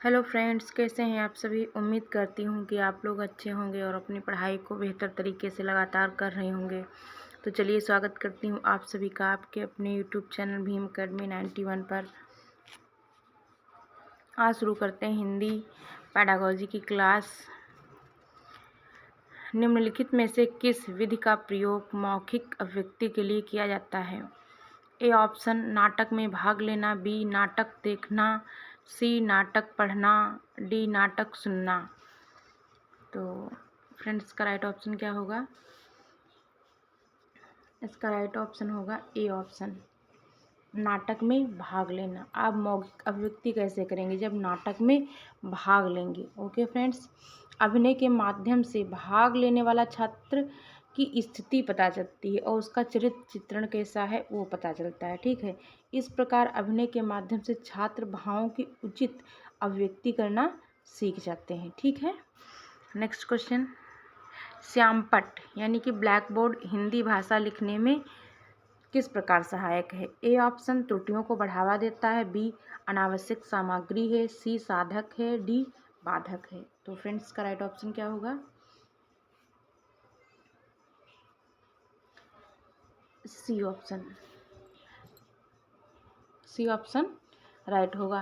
Hello friends, कैसे हैं आप सभी। उम्मीद करती हूँ कि आप लोग अच्छे होंगे और अपनी पढ़ाई को बेहतर तरीके से लगातार कर रहे होंगे। तो चलिए स्वागत करती हूँ आप सभी का आपके अपने यूट्यूब चैनल भीम अकेडमी 91 पर। आज शुरू करते हैं हिंदी पेडागोजी की क्लास। निम्नलिखित में से किस विधि का प्रयोग मौखिक अभिव्यक्ति के लिए किया जाता है। ए ऑप्शन नाटक में भाग लेना, बी नाटक देखना, सी नाटक पढ़ना, डी नाटक सुनना। तो फ्रेंड्स, इसका राइट ऑप्शन क्या होगा। इसका राइट ऑप्शन होगा ए ऑप्शन, नाटक में भाग लेना। आप मौखिक अभिव्यक्ति कैसे करेंगे, जब नाटक में भाग लेंगे। ओके फ्रेंड्स, अभिनय के माध्यम से भाग लेने वाला छात्र की स्थिति पता चलती है और उसका चरित्र चित्रण कैसा है वो पता चलता है। ठीक है, इस प्रकार अभिनय के माध्यम से छात्र भावों की उचित अभिव्यक्ति करना सीख जाते हैं। ठीक है, नेक्स्ट क्वेश्चन। श्यामपट्ट यानी कि ब्लैक बोर्ड हिंदी भाषा लिखने में किस प्रकार सहायक है। ए ऑप्शन त्रुटियों को बढ़ावा देता है, बी अनावश्यक सामग्री है, सी साधक है, डी बाधक है। तो फ्रेंड्स, का राइट ऑप्शन क्या होगा। C option, C option right होगा।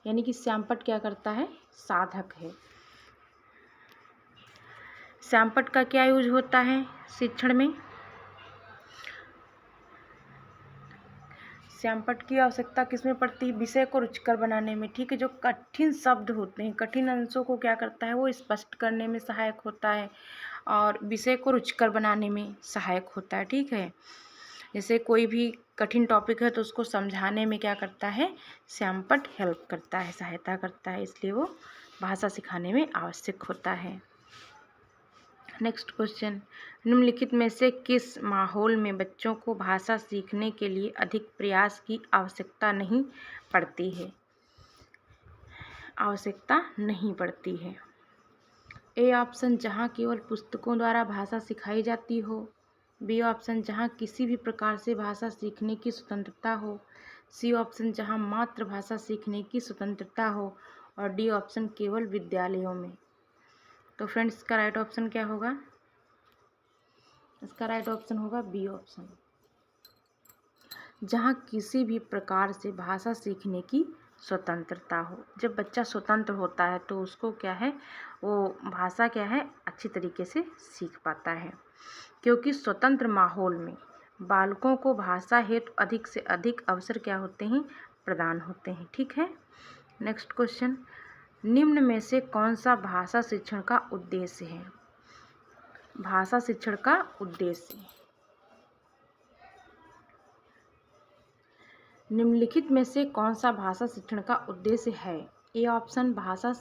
यानी कि श्यामपट्ट क्या करता है, साधक है। श्यामपट्ट का क्या यूज होता है शिक्षण में। श्यामपट्ट की आवश्यकता किसमें पड़ती है, विषय को रुचिकर बनाने में। ठीक है, जो कठिन शब्द होते हैं, कठिन अंशों को क्या करता है, वो स्पष्ट करने में सहायक होता है और विषय को रुचिकर बनाने में सहायक होता है। ठीक है, जैसे कोई भी कठिन टॉपिक है तो उसको समझाने में क्या करता है, श्यामपट्ट हेल्प करता है, सहायता करता है, इसलिए वो भाषा सिखाने में आवश्यक होता है। Next question. निम्नलिखित में से किस माहौल में बच्चों को भाषा सीखने के लिए अधिक प्रयास की आवश्यकता नहीं पड़ती है। आवश्यकता नहीं पड़ती है। ए ऑप्शन जहाँ केवल पुस्तकों द्वारा भाषा सिखाई जाती हो, बी ऑप्शन जहाँ किसी भी प्रकार से भाषा सीखने की स्वतंत्रता हो, सी ऑप्शन जहाँ मातृभाषा सीखने की स्वतंत्रता हो, और डी ऑप्शन केवल विद्यालयों में। तो फ्रेंड्स, इसका राइट ऑप्शन क्या होगा। इसका राइट ऑप्शन होगा बी ऑप्शन, जहाँ किसी भी प्रकार से भाषा सीखने की स्वतंत्रता हो। जब बच्चा स्वतंत्र होता है तो उसको क्या है, वो भाषा क्या है, अच्छी तरीके से सीख पाता है, क्योंकि स्वतंत्र माहौल में बालकों को भाषा हेतु अधिक से अधिक अवसर क्या होते हैं, प्रदान होते हैं। ठीक है, नेक्स्ट क्वेश्चन। निम्न में से कौन सा भाषा शिक्षण का उद्देश्य है। भाषा शिक्षण का उद्देश्य, निम्नलिखित में से कौन सा भाषा शिक्षण का उद्देश्य है। ए ऑप्शन भाषा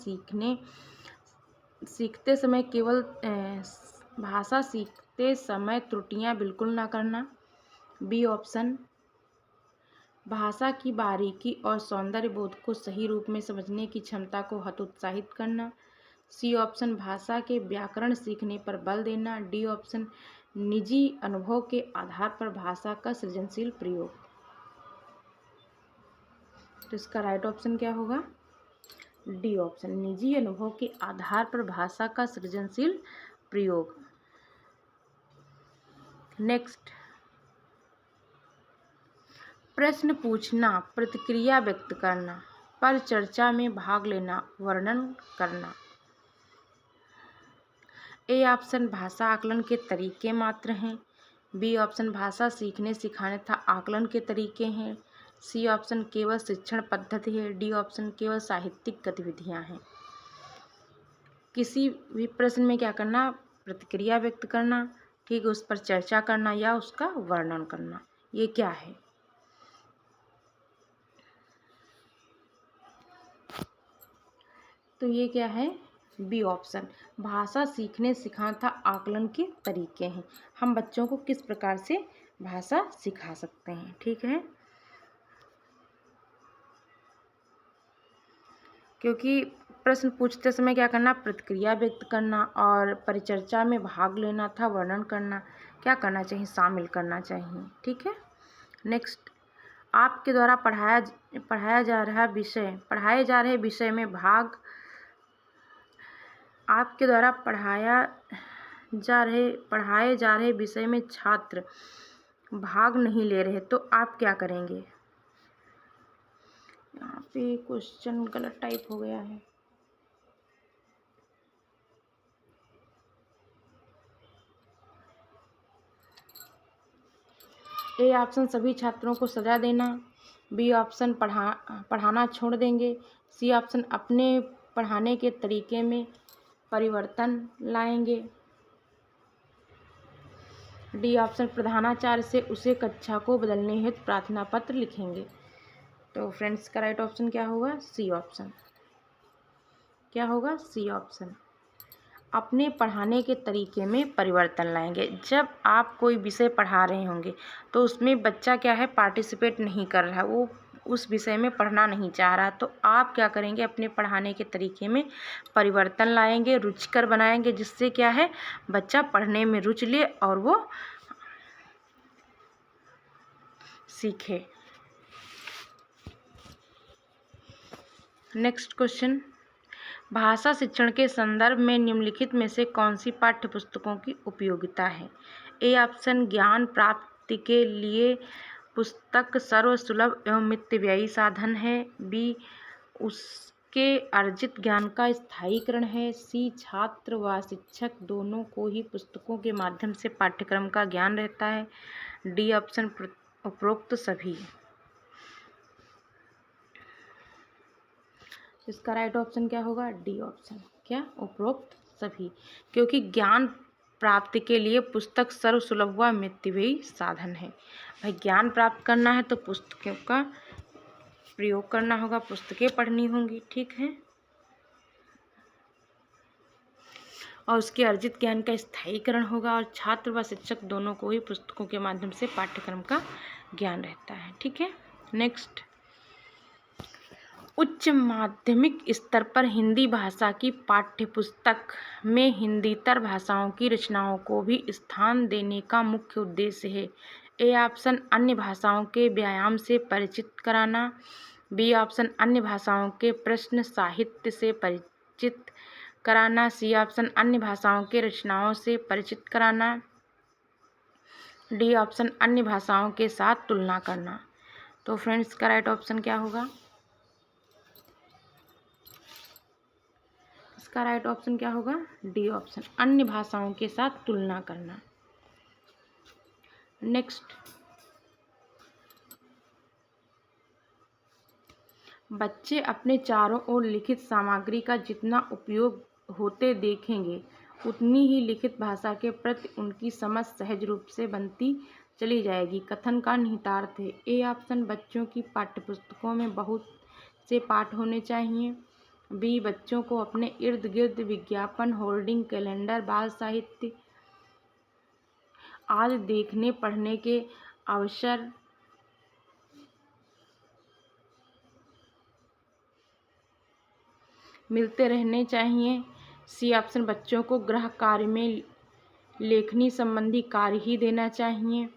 सीखते समय त्रुटियां बिल्कुल ना करना, बी ऑप्शन भाषा की बारीकी और सौंदर्य बोध को सही रूप में समझने की क्षमता को हतोत्साहित करना, सी ऑप्शन भाषा के व्याकरण सीखने पर बल देना, डी ऑप्शन निजी अनुभव के आधार पर भाषा का सृजनशील प्रयोग। तो इसका राइट ऑप्शन क्या होगा, डी ऑप्शन, निजी अनुभव के आधार पर भाषा का सृजनशील प्रयोग। नेक्स्ट, प्रश्न पूछना, प्रतिक्रिया व्यक्त करना, परिचर्चा में भाग लेना, वर्णन करना। ए ऑप्शन भाषा आकलन के तरीके मात्र हैं, बी ऑप्शन भाषा सीखने सिखाने तथा आकलन के तरीके हैं, सी ऑप्शन केवल शिक्षण पद्धति है, डी ऑप्शन केवल साहित्यिक गतिविधियां हैं। किसी भी प्रश्न में क्या करना, प्रतिक्रिया व्यक्त करना, ठीक है, उस पर चर्चा करना या उसका वर्णन करना, ये क्या है। तो ये क्या है, बी ऑप्शन, भाषा सीखने सिखाने तथा आकलन के तरीके हैं। हम बच्चों को किस प्रकार से भाषा सिखा सकते हैं। ठीक है, क्योंकि प्रश्न पूछते समय क्या करना, प्रतिक्रिया व्यक्त करना और परिचर्चा में भाग लेना था वर्णन करना क्या करना चाहिए, शामिल करना चाहिए। ठीक है, नेक्स्ट, आपके द्वारा पढ़ाए जा रहे विषय में भाग आपके द्वारा पढ़ाए जा रहे विषय में छात्र भाग नहीं ले रहे तो आप क्या करेंगे। यहाँ पे क्वेश्चन गलत टाइप हो गया है। ए ऑप्शन सभी छात्रों को सजा देना, बी ऑप्शन पढ़ाना छोड़ देंगे, सी ऑप्शन अपने पढ़ाने के तरीके में परिवर्तन लाएंगे, डी ऑप्शन प्रधानाचार्य से उसे कक्षा को बदलने हेतु प्रार्थना पत्र लिखेंगे। तो फ्रेंड्स का राइट ऑप्शन क्या होगा, सी ऑप्शन। क्या होगा, सी ऑप्शन। अपने पढ़ाने के तरीके में परिवर्तन लाएंगे। जब आप कोई विषय पढ़ा रहे होंगे तो उसमें बच्चा क्या है, पार्टिसिपेट नहीं कर रहा है, वो उस विषय में पढ़ना नहीं चाह रहा, तो आप क्या करेंगे, अपने पढ़ाने के तरीके में परिवर्तन लाएंगे, रुचिकर बनाएंगे, जिससे क्या है, बच्चा पढ़ने में रुचि ले और वो सीखे। नेक्स्ट क्वेश्चन, भाषा शिक्षण के संदर्भ में निम्नलिखित में से कौन सी पाठ्य पुस्तकों की उपयोगिता है। ए ऑप्शन ज्ञान प्राप्ति के लिए पुस्तक सर्वसुलभ एवं मितव्ययी साधन है, बी उसके अर्जित ज्ञान का स्थायीकरण है, सी छात्र व शिक्षक दोनों को ही पुस्तकों के माध्यम से पाठ्यक्रम का ज्ञान रहता है, डी ऑप्शन उपरोक्त सभी। इसका राइट ऑप्शन क्या होगा, डी ऑप्शन। क्या, उपरोक्त सभी, क्योंकि ज्ञान प्राप्ति के लिए पुस्तक सर्वसुलभ व मितव्ययी साधन है। भाई ज्ञान प्राप्त करना है तो पुस्तकों का प्रयोग करना होगा, पुस्तकें पढ़नी होंगी, ठीक है, और उसके अर्जित ज्ञान का स्थायीकरण होगा, और छात्र व शिक्षक दोनों को ही पुस्तकों के माध्यम से पाठ्यक्रम का ज्ञान रहता है, ठीक है। नेक्स्ट, उच्च माध्यमिक स्तर पर हिंदी भाषा की पाठ्यपुस्तक में हिंदीतर भाषाओं की रचनाओं को भी स्थान देने का मुख्य उद्देश्य है। ए ऑप्शन अन्य भाषाओं के व्यायाम से परिचित कराना, बी ऑप्शन अन्य भाषाओं के प्रश्न साहित्य से परिचित कराना, सी ऑप्शन अन्य भाषाओं के रचनाओं से परिचित कराना, डी ऑप्शन अन्य भाषाओं के साथ तुलना करना। तो फ्रेंड्स का राइट ऑप्शन क्या होगा, इसका राइट ऑप्शन क्या होगा, डी ऑप्शन, अन्य भाषाओं के साथ तुलना करना। नेक्स्ट, बच्चे अपने चारों ओर लिखित सामग्री का जितना उपयोग होते देखेंगे उतनी ही लिखित भाषा के प्रति उनकी समझ सहज रूप से बनती चली जाएगी। कथन का निहितार्थ है। ए ऑप्शन, बच्चों की पाठ्यपुस्तकों में बहुत से पाठ होने चाहिए, बी बच्चों को अपने इर्द गिर्द विज्ञापन, होर्डिंग, कैलेंडर, बाल साहित्य आदि देखने पढ़ने के अवसर मिलते रहने चाहिए, सी ऑप्शन, बच्चों को गृह कार्य में लेखनी संबंधी कार्य ही देना चाहिए,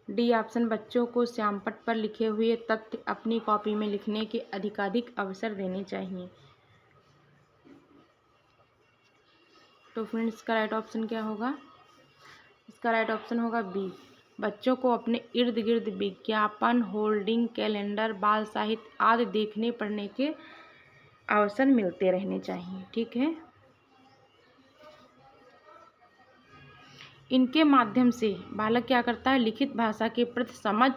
डी ऑप्शन, बच्चों को श्यामपट्ट पर लिखे हुए तथ्य अपनी कॉपी में लिखने के अधिकाधिक अवसर देने चाहिए। तो फ्रेंड्स इसका राइट ऑप्शन क्या होगा, इसका राइट ऑप्शन होगा बी, बच्चों को अपने इर्द गिर्द विज्ञापन, होर्डिंग, कैलेंडर, बाल साहित्य आदि देखने पढ़ने के अवसर मिलते रहने चाहिए, ठीक है। इनके माध्यम से बालक क्या करता है, लिखित भाषा के प्रति समझ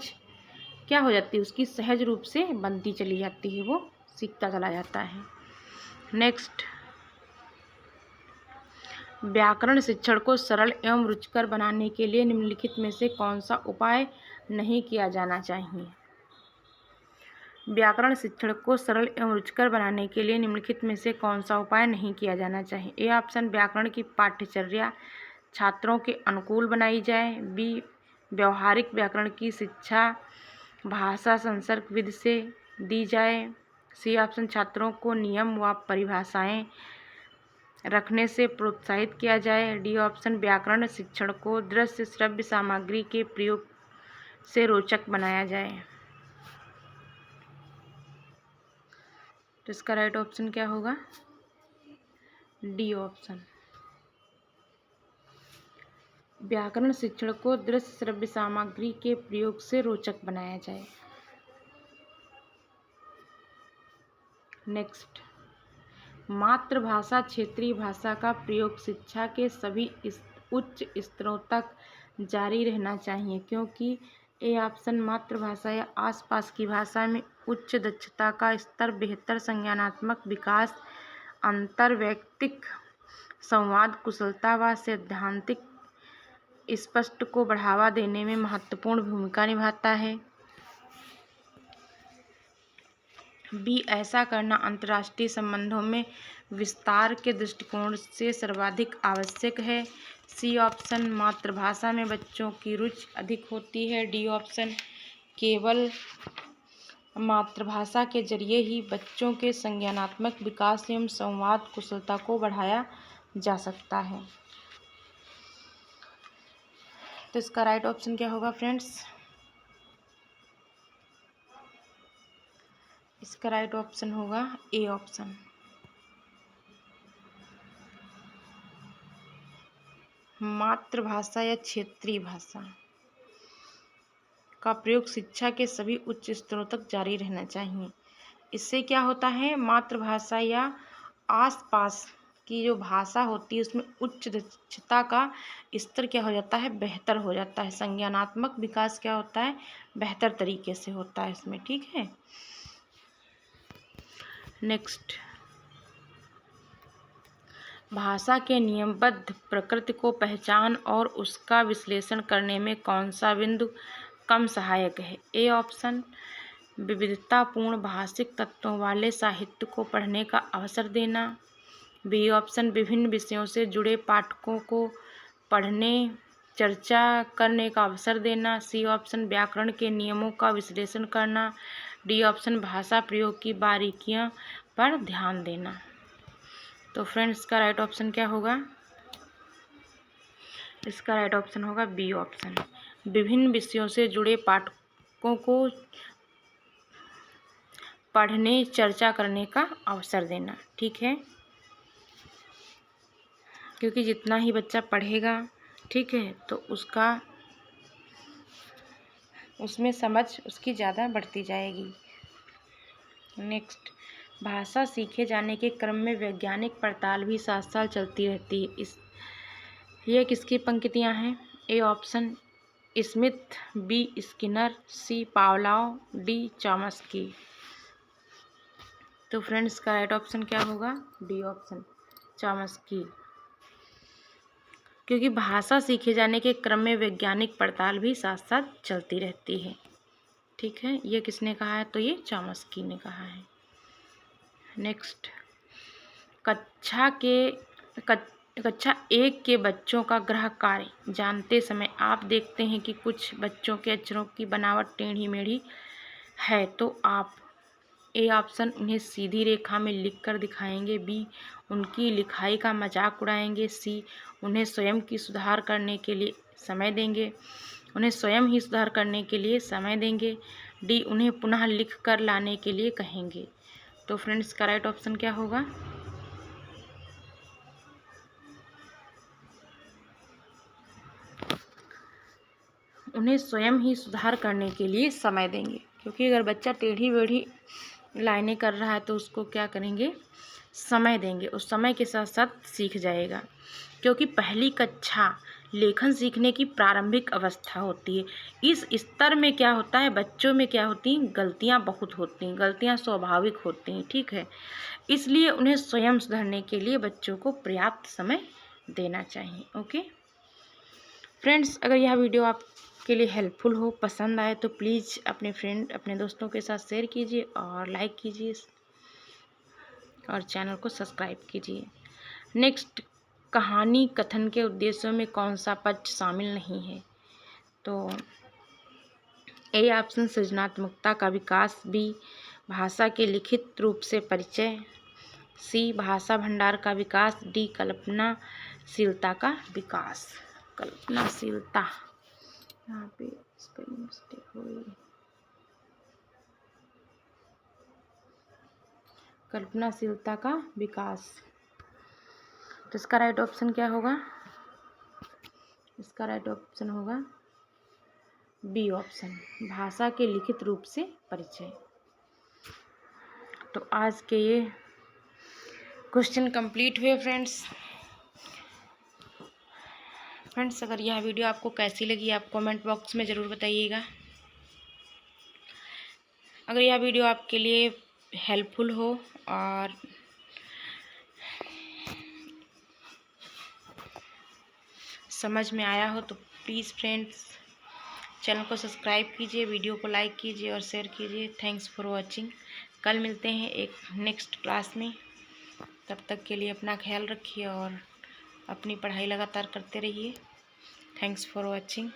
क्या हो जाती है, उसकी सहज रूप से बनती चली जाती है, वो सीखता चला जाता है। नेक्स्ट, व्याकरण शिक्षण को सरल एवं रुचिकर बनाने के लिए निम्नलिखित में से कौन सा उपाय नहीं किया जाना चाहिए। व्याकरण शिक्षण को सरल एवं रुचिकर बनाने के लिए निम्नलिखित में से कौन सा उपाय नहीं किया जाना चाहिए। ए ऑप्शन, व्याकरण की पाठ्यचर्या छात्रों के अनुकूल बनाई जाए, बी व्यवहारिक व्याकरण की शिक्षा भाषा संसर्ग विधि से दी जाए, सी ऑप्शन, छात्रों को नियम व परिभाषाएं रखने से प्रोत्साहित किया जाए, डी ऑप्शन, व्याकरण शिक्षण को दृश्य श्रव्य सामग्री के प्रयोग से रोचक बनाया जाए। तो इसका राइट ऑप्शन क्या होगा? D option. व्याकरण शिक्षण को दृश्य श्रव्य सामग्री के प्रयोग से रोचक बनाया जाए। नेक्स्ट, मातृभाषा क्षेत्रीय भाषा का प्रयोग शिक्षा के सभी उच्च स्तरों तक जारी रहना चाहिए, क्योंकि ए ऑप्शन मातृभाषा या आसपास की भाषा में उच्च दक्षता का स्तर, बेहतर संज्ञानात्मक विकास, अंतर्वैयक्तिक संवाद कुशलता व सैद्धांतिक स्पष्ट को बढ़ावा देने में महत्वपूर्ण भूमिका निभाता है। बी, ऐसा करना अंतर्राष्ट्रीय संबंधों में विस्तार के दृष्टिकोण से सर्वाधिक आवश्यक है। सी ऑप्शन, मातृभाषा में बच्चों की रुचि अधिक होती है। डी ऑप्शन, केवल मातृभाषा के जरिए ही बच्चों के संज्ञानात्मक विकास एवं संवाद कुशलता को बढ़ाया जा सकता है। तो इसका राइट ऑप्शन क्या होगा फ्रेंड्स? इसका राइट ऑप्शन होगा ए ऑप्शन। मातृभाषा या क्षेत्रीय भाषा का प्रयोग शिक्षा के सभी उच्च स्तरों तक जारी रहना चाहिए। इससे क्या होता है, मातृभाषा या आसपास की जो भाषा होती है उसमें उच्च दक्षता का स्तर क्या हो जाता है, बेहतर हो जाता है। संज्ञानात्मक विकास क्या होता है, बेहतर तरीके से होता है इसमें। ठीक है। नेक्स्ट, भाषा के नियमबद्ध प्रकृति को पहचान और उसका विश्लेषण करने में कौन सा बिंदु कम सहायक है? ए ऑप्शन, विविधतापूर्ण भाषिक तत्वों वाले साहित्य को पढ़ने का अवसर देना। बी ऑप्शन, विभिन्न विषयों से जुड़े पाठकों को पढ़ने चर्चा करने का अवसर देना। सी ऑप्शन, व्याकरण के नियमों का विश्लेषण करना। डी ऑप्शन, भाषा प्रयोग की बारीकियों पर ध्यान देना। तो फ्रेंड्स, का राइट ऑप्शन क्या होगा? इसका राइट ऑप्शन होगा बी ऑप्शन, विभिन्न विषयों से जुड़े पाठकों को पढ़ने चर्चा करने का अवसर देना। ठीक है, क्योंकि जितना ही बच्चा पढ़ेगा, ठीक है, तो उसमें समझ उसकी ज़्यादा बढ़ती जाएगी। नेक्स्ट, भाषा सीखे जाने के क्रम में वैज्ञानिक पड़ताल भी साथ साथ चलती रहती है। ये किसकी पंक्तियाँ हैं? A option, Smith. B, Skinner. C, Pavlov. D, Chomsky. तो फ्रेंड्स, का राइट ऑप्शन क्या होगा? D option, Chomsky. क्योंकि भाषा सीखे जाने के क्रम में वैज्ञानिक पड़ताल भी साथ साथ चलती रहती है। ठीक है, ये किसने कहा है? तो ये चॉम्स्की ने कहा है। नेक्स्ट, कक्षा 1 के बच्चों का गृह कार्य जानते समय आप देखते हैं कि कुछ बच्चों के अक्षरों की बनावट टेढ़ी मेढ़ी है, तो आप ए ऑप्शन, उन्हें सीधी रेखा में लिखकर दिखाएंगे। बी, उनकी लिखाई का मजाक उड़ाएंगे। सी, उन्हें स्वयं सुधार करने के लिए समय देंगे। डी, उन्हें पुनः लिख कर लाने के लिए कहेंगे। तो फ्रेंड्स, का राइट ऑप्शन क्या होगा? उन्हें स्वयं ही सुधार करने के लिए समय देंगे, क्योंकि अगर बच्चा टेढ़ी बेढ़ी लाइनें कर रहा है तो उसको क्या करेंगे? समय देंगे। उस समय के साथ साथ सीख जाएगा, क्योंकि पहली कक्षा लेखन सीखने की प्रारंभिक अवस्था होती है। इस स्तर में क्या होता है, बच्चों में क्या होती हैं? गलतियाँ बहुत होती हैं, गलतियाँ स्वाभाविक होती हैं। ठीक है, इसलिए उन्हें स्वयं सुधरने के लिए बच्चों को पर्याप्त समय देना चाहिए। ओके फ्रेंड्स, अगर यह वीडियो आपके लिए हेल्पफुल हो, पसंद आए, तो प्लीज़ अपने दोस्तों के साथ शेयर कीजिए और लाइक कीजिए और चैनल को सब्सक्राइब कीजिए। नेक्स्ट, कहानी कथन के उद्देश्यों में कौन सा पक्ष शामिल नहीं है? तो ए ऑप्शन, सृजनात्मकता का विकास। बी, भाषा के लिखित रूप से परिचय। सी, भाषा भंडार का विकास। डी, कल्पनाशीलता का विकास। कल्पनाशीलता, यहाँ पे स्पेलिंग मिस्टेक हो गई। कल्पनाशीलता का विकास। तो इसका राइट ऑप्शन क्या होगा? इसका राइट ऑप्शन होगा बी ऑप्शन, भाषा के लिखित रूप से परिचय। तो आज के ये क्वेश्चन कंप्लीट हुए फ्रेंड्स। अगर यह वीडियो आपको कैसी लगी आप कमेंट बॉक्स में ज़रूर बताइएगा। अगर यह वीडियो आपके लिए हेल्पफुल हो और समझ में आया हो तो प्लीज़ फ्रेंड्स चैनल को सब्सक्राइब कीजिए, वीडियो को लाइक कीजिए और शेयर कीजिए। Thanks for watching. कल मिलते हैं एक नेक्स्ट क्लास में। तब तक के लिए अपना ख्याल रखिए और अपनी पढ़ाई लगातार करते रहिए। Thanks for watching.